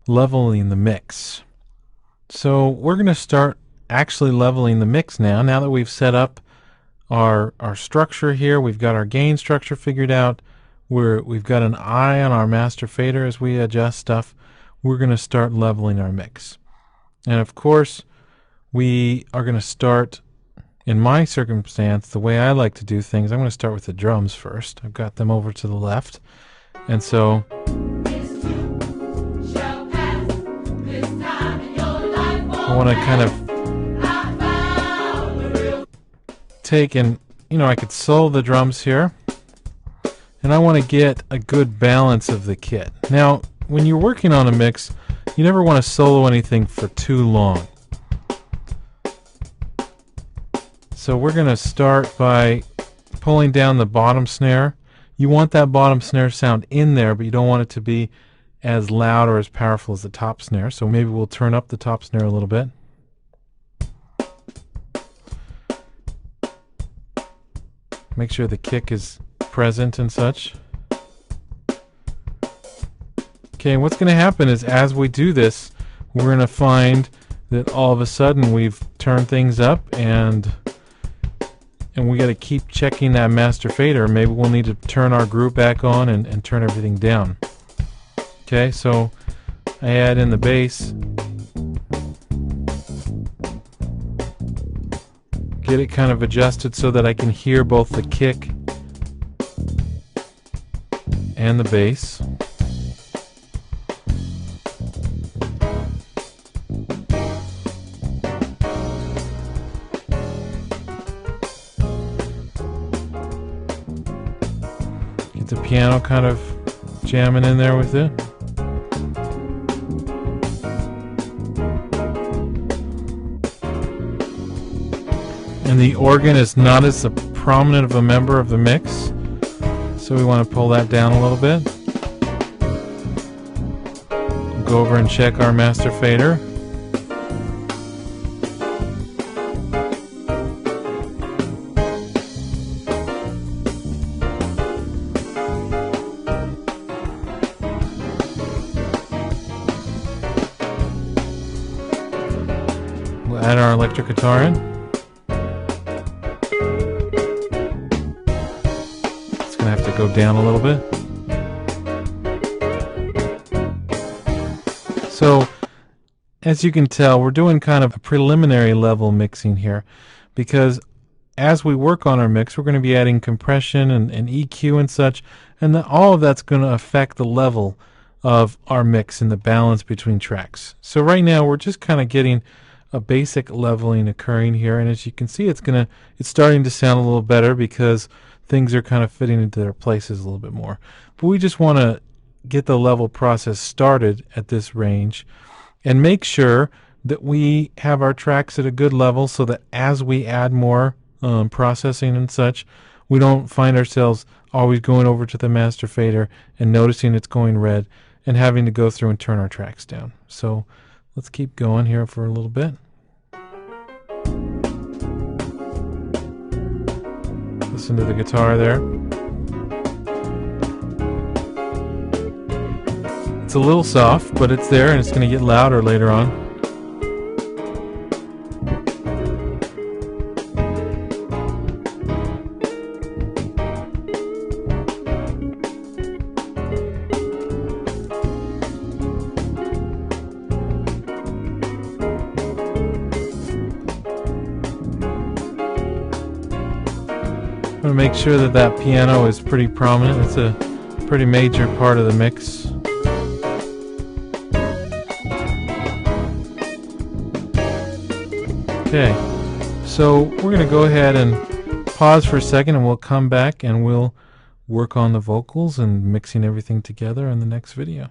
leveling the mix. So we're going to start actually leveling the mix now that we've set up our structure here. We've got our gain structure figured out. We've got an eye on our master fader as we adjust stuff. We're going to start leveling our mix. And of course, we are going to start, in my circumstance, the way I like to do things, I'm going to start with the drums first. I've got them over to the left. And so I want to kind of take and, I could solo the drums here. And I want to get a good balance of the kit. Now, when you're working on a mix, you never want to solo anything for too long. So we're going to start by pulling down the bottom snare. You want that bottom snare sound in there, but you don't want it to be as loud or as powerful as the top snare. So maybe we'll turn up the top snare a little bit. Make sure the kick is present and such. Okay, what's going to happen is as we do this, we're going to find that all of a sudden we've turned things up and we got to keep checking that master fader. Maybe we'll need to turn our group back on and turn everything down. Okay, so I add in the bass. Get it kind of adjusted so that I can hear both the kick and the bass. Get the piano kind of jamming in there with it. And the organ is not as prominent of a member of the mix, so we want to pull that down a little bit. Go over and check our master fader. We'll add our electric guitar in. Have to go down a little bit. So as you can tell, we're doing kind of a preliminary level mixing here, because as we work on our mix, we're going to be adding compression and EQ and such, and all of that's going to affect the level of our mix and the balance between tracks. So right now we're just kind of getting a basic leveling occurring here, and as you can see, it's starting to sound a little better because things are kind of fitting into their places a little bit more. But we just want to get the level process started at this range and make sure that we have our tracks at a good level so that as we add more processing and such, we don't find ourselves always going over to the master fader and noticing it's going red and having to go through and turn our tracks down. So let's keep going here for a little bit. Listen to the guitar there. It's a little soft, but it's there, and it's going to get louder later on. I'm going to make sure that that piano is pretty prominent. It's a pretty major part of the mix. Okay, so we're going to go ahead and pause for a second, and we'll come back and we'll work on the vocals and mixing everything together in the next video.